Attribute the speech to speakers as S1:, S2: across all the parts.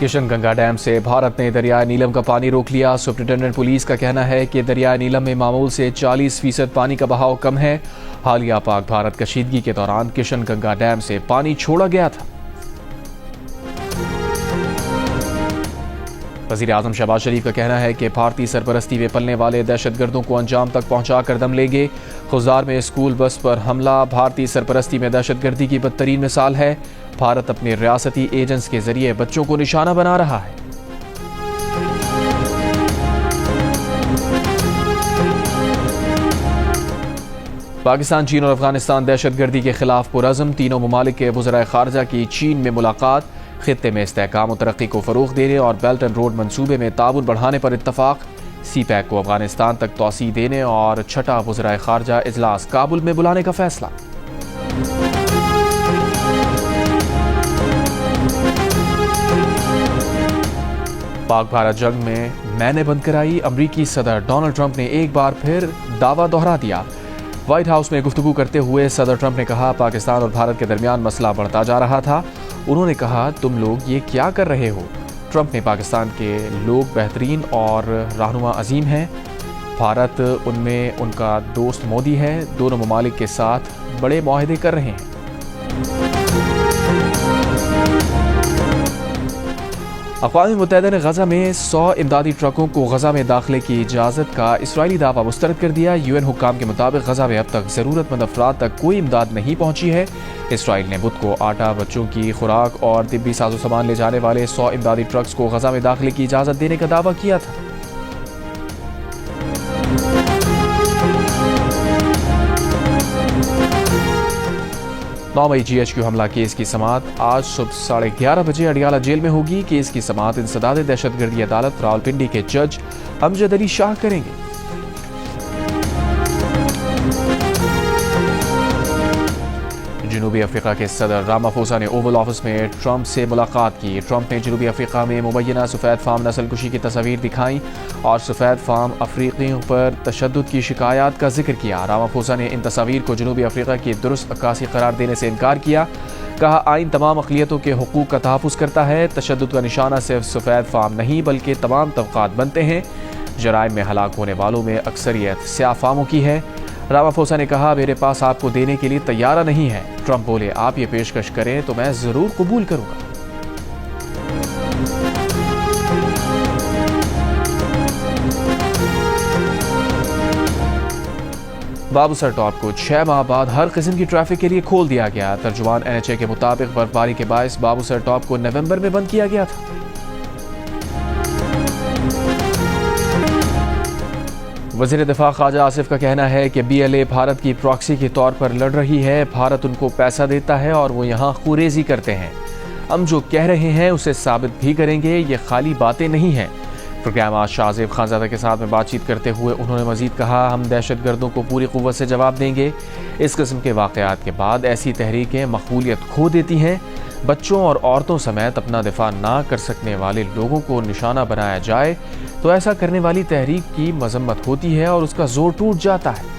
S1: Kishan Ganga dam سے بھارت نے دریائے نیلم کا پانی روک لیا۔ سپرنٹینڈنٹ پولیس کا کہنا ہے کہ دریائے نیلم میں معمول سے 40% پانی کا بہاؤ کم ہے۔ حالیہ پاک بھارت کشیدگی کے دوران کشن گنگا ڈیم سے پانی چھوڑا گیا تھا۔ وزیر اعظم شہباز شریف کا کہنا ہے کہ بھارتی سرپرستی میں پلنے والے دہشت گردوں کو انجام تک پہنچا کر دم لیں گے۔ خضدار میں اسکول بس پر حملہ بھارتی سرپرستی میں دہشت گردی کی بدترین مثال ہے۔ بھارت اپنے ریاستی ایجنٹس کے ذریعے بچوں کو نشانہ بنا رہا ہے۔ پاکستان، چین اور افغانستان دہشت گردی کے خلاف پرعزم۔ تینوں ممالک کے وزرائے خارجہ کی چین میں ملاقات۔ خطے میں استحکام و ترقی کو فروغ دینے اور بیلٹ اینڈ روڈ منصوبے میں تعاون بڑھانے پر اتفاق۔ سی پیک کو افغانستان تک توسیع دینے اور چھٹا وزرائے خارجہ اجلاس کابل میں بلانے کا فیصلہ۔ پاک بھارت جنگ میں نے بند کرائی۔ امریکی صدر ڈونلڈ ٹرمپ نے ایک بار پھر دعویٰ دہرا دیا۔ وائٹ ہاؤس میں گفتگو کرتے ہوئے صدر ٹرمپ نے کہا پاکستان اور بھارت کے درمیان مسئلہ بڑھتا جا رہا تھا۔ انہوں نے کہا تم لوگ یہ کیا کر رہے ہو؟ ٹرمپ نے پاکستان کے لوگ بہترین اور رہنما عظیم ہیں۔ بھارت ان میں ان کا دوست مودی ہے۔ دونوں ممالک کے ساتھ بڑے معاہدے کر رہے ہیں۔ اقوام متحدہ نے غزہ میں 100 امدادی ٹرکوں کو غزہ میں داخلے کی اجازت کا اسرائیلی دعویٰ مسترد کر دیا۔ UN حکام کے مطابق غزہ میں اب تک ضرورت مند افراد تک کوئی امداد نہیں پہنچی ہے۔ اسرائیل نے بدھ کو آٹا، بچوں کی خوراک اور طبی ساز و سامان لے جانے والے 100 امدادی ٹرکس کو غزہ میں داخلے کی اجازت دینے کا دعویٰ کیا تھا۔ 9 مئی GHQ حملہ کیس کی سماعت آج صبح 11:30 بجے اڈیالہ جیل میں ہوگی۔ کیس کی سماعت انسداد دہشت گردی عدالت راولپنڈی کے جج امجد علی شاہ کریں گے۔ جنوبی افریقہ کے صدر رامافوسا نے اوول آفس میں ٹرمپ سے ملاقات کی۔ ٹرمپ نے جنوبی افریقہ میں مبینہ سفید فام نسل کشی کی تصاویر دکھائیں اور سفید فام افریقیوں پر تشدد کی شکایات کا ذکر کیا۔ رامافوسا نے ان تصاویر کو جنوبی افریقہ کی درست عکاسی قرار دینے سے انکار کیا۔ کہا آئین تمام اقلیتوں کے حقوق کا تحفظ کرتا ہے۔ تشدد کا نشانہ صرف سفید فام نہیں بلکہ تمام طبقات بنتے ہیں۔ جرائم میں ہلاک ہونے والوں میں اکثریت سیاہ فاموں کی ہے۔ رامافوسا نے کہا میرے پاس آپ کو دینے کے لیے تیار نہیں ہے۔ ٹرمپ بولے آپ یہ پیشکش کریں تو میں ضرور قبول کروں گا۔ بابوسر ٹاپ کو 6 ماہ بعد ہر قسم کی ٹریفک کے لیے کھول دیا گیا۔ ترجمان NHA کے مطابق برفباری کے باعث بابوسر ٹاپ کو نومبر میں بند کیا گیا تھا۔ وزیر دفاع خواجہ آصف کا کہنا ہے کہ BLA بھارت کی پراکسی کے طور پر لڑ رہی ہے۔ بھارت ان کو پیسہ دیتا ہے اور وہ یہاں خوریزی کرتے ہیں۔ ہم جو کہہ رہے ہیں اسے ثابت بھی کریں گے، یہ خالی باتیں نہیں ہیں۔ پروگرام آج شاہ زیب خانزادہ کے ساتھ میں بات چیت کرتے ہوئے انہوں نے مزید کہا ہم دہشت گردوں کو پوری قوت سے جواب دیں گے۔ اس قسم کے واقعات کے بعد ایسی تحریکیں مقبولیت کھو دیتی ہیں۔ بچوں اور عورتوں سمیت اپنا دفاع نہ کر سکنے والے لوگوں کو نشانہ بنایا جائے تو ایسا کرنے والی تحریک کی مذمت ہوتی ہے اور اس کا زور ٹوٹ جاتا ہے۔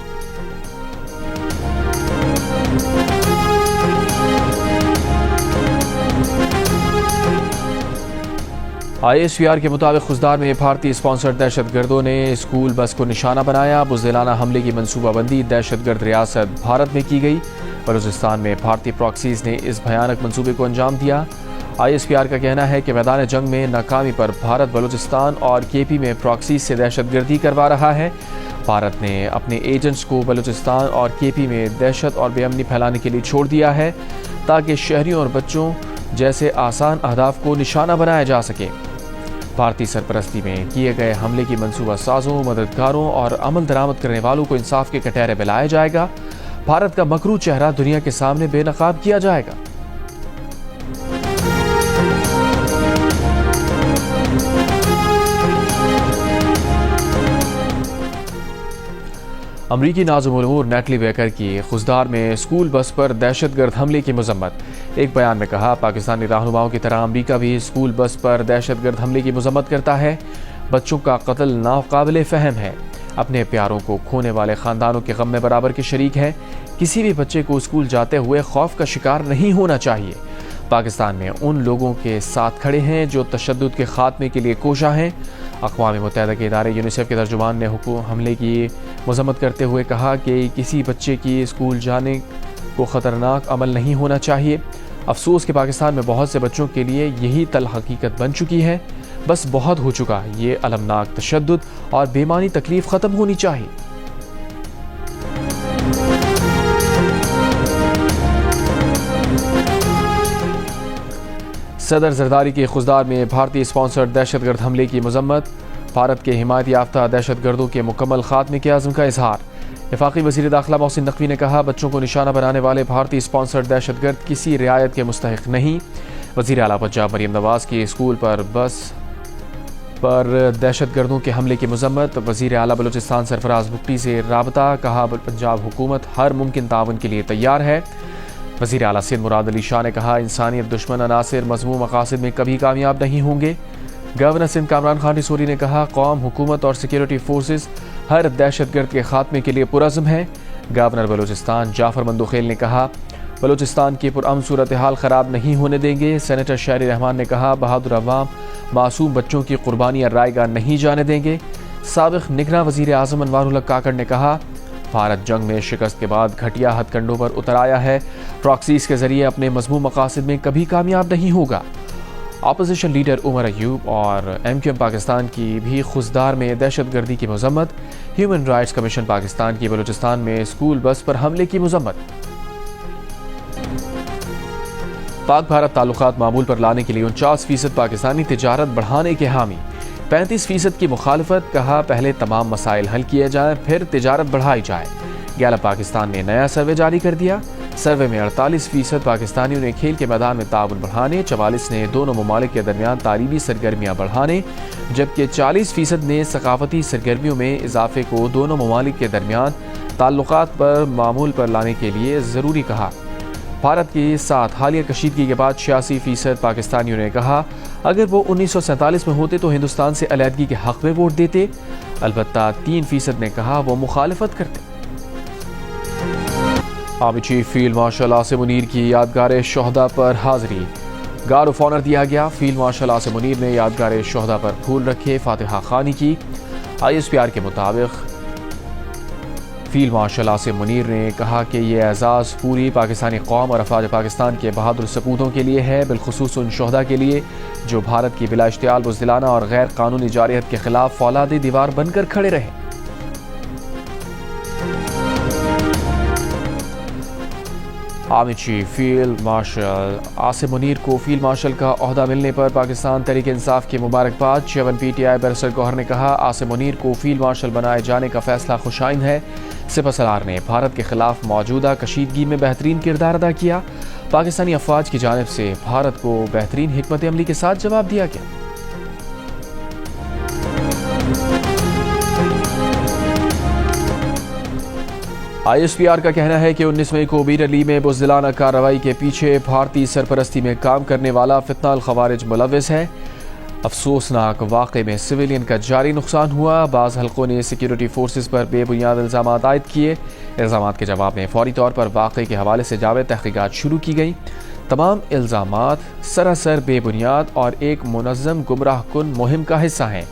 S1: ISPR کے مطابق خضدار میں بھارتی اسپانسر دہشت گردوں نے اسکول بس کو نشانہ بنایا۔ بزدلانہ حملے کی منصوبہ بندی دہشت گرد ریاست بھارت میں کی گئی۔ بلوچستان میں بھارتی پراکسیز نے اس بھیانک منصوبے کو انجام دیا۔ ISPR کا کہنا ہے کہ میدان جنگ میں ناکامی پر بھارت بلوچستان اور KP میں پراکسیز سے دہشت گردی کروا رہا ہے۔ بھارت نے اپنے ایجنٹس کو بلوچستان اور KP میں دہشت اور بے امنی پھیلانے کے لیے چھوڑ دیا ہے تاکہ شہریوں اور بچوں جیسے آسان اہداف کو نشانہ بنایا جا سکے۔ بھارتی سرپرستی میں کیے گئے حملے کی منصوبہ سازوں، مددگاروں اور عمل درآمد کرنے والوں کو انصاف کے کٹہرے میں لایا جائے گا۔ بھارت کا مکروہ چہرہ دنیا کے سامنے بے نقاب کیا جائے گا۔ امریکی نازم الامور نیٹلی بیکر کی خضدار میں اسکول بس پر دہشت گرد حملے کی مذمت۔ ایک بیان میں کہا پاکستانی رہنماؤں کی طرح امریکہ بھی اسکول بس پر دہشت گرد حملے کی مذمت کرتا ہے۔ بچوں کا قتل ناقابل فہم ہے۔ اپنے پیاروں کو کھونے والے خاندانوں کے غم میں برابر کے شریک ہے۔ کسی بھی بچے کو اسکول جاتے ہوئے خوف کا شکار نہیں ہونا چاہیے۔ پاکستان میں ان لوگوں کے ساتھ کھڑے ہیں جو تشدد کے خاتمے کے لیے کوشاں ہیں۔ اقوام متحدہ کے ادارے یونیسیف کے ترجمان نے حملے کی مذمت کرتے ہوئے کہا کہ کسی بچے کی اسکول جانے کو خطرناک عمل نہیں ہونا چاہیے۔ افسوس کہ پاکستان میں بہت سے بچوں کے لیے یہی تلخ حقیقت بن چکی ہے۔ بس بہت ہو چکا، یہ المناک تشدد اور بے-معنی تکلیف ختم ہونی چاہیے۔ صدر زرداری کی خضدار میں بھارتی اسپانسرڈ دہشت گرد حملے کی مذمت، بھارت کے حمایت یافتہ دہشت گردوں کے مکمل خاتمے کے عزم کا اظہار۔ وفاقی وزیر داخلہ محسن نقوی نے کہا بچوں کو نشانہ بنانے والے بھارتی اسپانسرڈ دہشت گرد کسی رعایت کے مستحق نہیں۔ وزیر اعلیٰ پنجاب مریم نواز کی اسکول پر بس پر دہشت گردوں کے حملے کی مذمت، وزیر اعلیٰ بلوچستان سرفراز بگٹی سے رابطہ، کہا پنجاب حکومت ہر ممکن تعاون کے لیے تیار ہے۔ وزیر اعلیٰ سندھ مراد علی شاہ نے کہا انسانیت دشمن عناصر مذموم مقاصد میں کبھی کامیاب نہیں ہوں گے۔ گورنر سندھ کامران خان ٹیسوری نے کہا قوم، حکومت اور سیکیورٹی فورسز ہر دہشت گرد کے خاتمے کے لیے پرعزم ہیں۔ گورنر بلوچستان جعفر مندوخیل نے کہا بلوچستان کی پرامن صورتحال خراب نہیں ہونے دیں گے۔ سینیٹر شہری رحمان نے کہا بہادر عوام معصوم بچوں کی قربانیاں رائے گاہ نہیں جانے دیں گے۔ سابق نگراں وزیر اعظم انوار الحق کاکڑ نے کہا بھارت جنگ میں شکست کے بعد گھٹیا ہتھ کنڈوں پر اتر آیا ہے، پراکسیز کے ذریعے اپنے مذموم مقاصد میں کبھی کامیاب نہیں ہوگا۔ اپوزیشن لیڈر عمر ایوب اور ایم کیو ایم پاکستان کی بھی خضدار میں دہشت گردی کی مذمت، ہیومن رائٹس کمیشن پاکستان کی بلوچستان میں اسکول بس پر حملے کی مذمت۔ پاک بھارت تعلقات معمول پر لانے کے لیے 49% پاکستانی تجارت بڑھانے کے حامی، 35% کی مخالفت، کہا پہلے تمام مسائل حل کیے جائیں پھر تجارت بڑھائی جائے۔ گیلپ پاکستان نے نیا سروے جاری کر دیا، سروے میں 48% پاکستانیوں نے کھیل کے میدان میں تعاون بڑھانے، 44% نے دونوں ممالک کے درمیان تعلیمی سرگرمیاں بڑھانے، جبکہ 40% نے ثقافتی سرگرمیوں میں اضافے کو دونوں ممالک کے درمیان تعلقات پر معمول پر لانے کے لیے ضروری کہا۔ بھارت کے ساتھ حالیہ کشیدگی کے بعد 86% پاکستانیوں نے کہا اگر وہ 1947 میں ہوتے تو ہندوستان سے علیحدگی کے حق میں ووٹ دیتے، البتہ 3% نے کہا وہ مخالفت کرتے۔ Army chief field marshal Asim Munir کی یادگار شہداء پر حاضری، گارڈ آف آنر دیا گیا۔ فیلڈ مارشل عاصم منیر نے یادگار شہداء پر پھول رکھے، فاتحہ خوانی کی۔ ISPR کے مطابق فیلڈ مارشل عاصم منیر نے کہا کہ یہ اعزاز پوری پاکستانی قوم اور افواج پاکستان کے بہادر سپوتوں کے لیے ہے، بالخصوص ان شہداء کے لیے جو بھارت کی بلا اشتعال بزدلانہ اور غیر قانونی جارحیت کے خلاف فولاد دیوار بن کر کھڑے رہے۔ Army chief field marshal Asim Munir کو فیلڈ مارشل کا عہدہ ملنے پر پاکستان تحریک انصاف کی مبارکباد۔ چیئرمین PTI بیرسٹر گوہر نے کہا عاصم منیر کو فیلڈ مارشل بنائے جانے کا فیصلہ خوشائند ہے۔ سپہ سالار نے بھارت کے خلاف موجودہ کشیدگی میں بہترین کردار ادا کیا، پاکستانی افواج کی جانب سے بھارت کو بہترین حکمت عملی کے ساتھ جواب دیا گیا۔ ISPR کا کہنا ہے کہ 19 مئی کو بیر علی میں بزدلانہ کارروائی کے پیچھے بھارتی سرپرستی میں کام کرنے والا فتنہ الخوارج ملوث ہے۔ افسوسناک واقعے میں سویلین کا جاری نقصان ہوا، بعض حلقوں نے سیکیورٹی فورسز پر بے بنیاد الزامات عائد کیے۔ الزامات کے جواب میں فوری طور پر واقعے کے حوالے سے جامع تحقیقات شروع کی گئیں۔ تمام الزامات سراسر بے بنیاد اور ایک منظم گمراہ کن مہم کا حصہ ہیں۔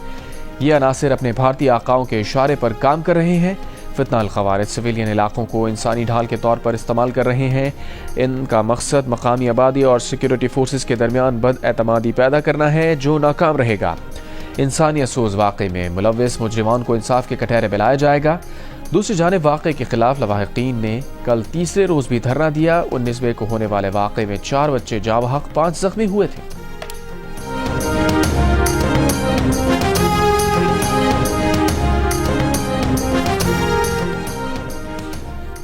S1: یہ عناصر اپنے بھارتی آقاؤں کے اشارے پر کام کر رہے ہیں۔ فتنہ الخوارج سویلین علاقوں کو انسانی ڈھال کے طور پر استعمال کر رہے ہیں۔ ان کا مقصد مقامی آبادی اور سیکیورٹی فورسز کے درمیان بد اعتمادی پیدا کرنا ہے جو ناکام رہے گا۔ انسانیت سوز واقعے میں ملوث مجرمان کو انصاف کے کٹہرے میں لایا جائے گا۔ دوسری جانب واقعے کے خلاف لواحقین نے کل تیسرے روز بھی دھرنا دیا۔ 19 مئی کو ہونے والے واقعے میں 4 بچے جاں بحق، 5 زخمی ہوئے تھے۔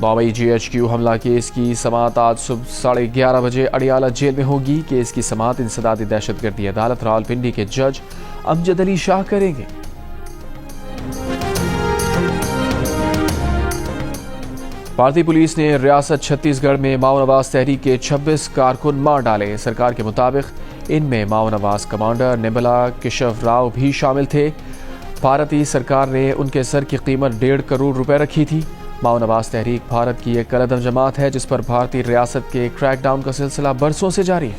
S1: بامبئی GHQ حملہ کیس کی سماعت آج صبح 11:30 بجے اڈیالہ جیل میں ہوگی۔ کیس کی سماعت انسدادی دہشت گردی عدالت راولپنڈی کے جج امجد علی شاہ کریں گے۔ بھارتی پولیس نے ریاست چھتیس گڑھ میں ماؤ نواز تحریک کے 26 کارکن مار ڈالے۔ سرکار کے مطابق ان میں ماؤ نواز کمانڈر نمبلا کشف راؤ بھی شامل تھے۔ بھارتی سرکار نے ان کے سر کی قیمت 1.5 کروڑ روپے رکھی تھی۔ ماؤ نواز تحریک بھارت کی ایک کلعدم جماعت ہے جس پر بھارتی ریاست کے کریک ڈاؤن کا سلسلہ برسوں سے جاری ہے۔